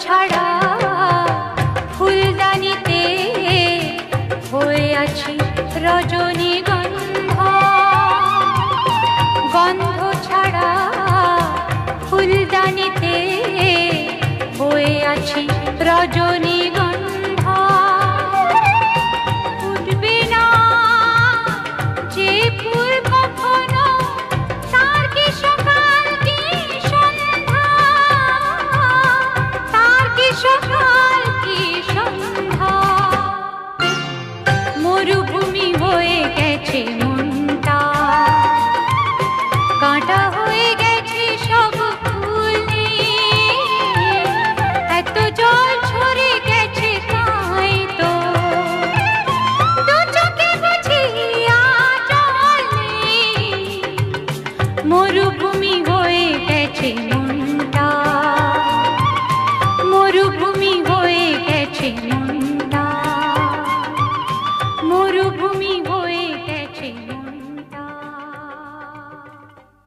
ছাড়া ফুলদানিতে হয়ে আছি রজনীগন্ধা। গন্ধ ছাড়া ফুলদানিতে হয়ে আছি রজনীগন্ধা। উঠবে না যে ফুল কখনো, তার কি সকাল কি সন্ধ্যা, তার কি সকাল কি সন্ধ্যা। মরুভূমি হয়ে গেছে মনটা, কাঁটা হয়ে গেছে সব ফুল নেই। এত জল ঝরে গেছে তাই তো দু চোখে বুঝি আর জল নেই। মরুভূমি হয়ে গেছে মনটা, মরুভূমি হয়ে গেছে মনটা, মরুভূমি হয়ে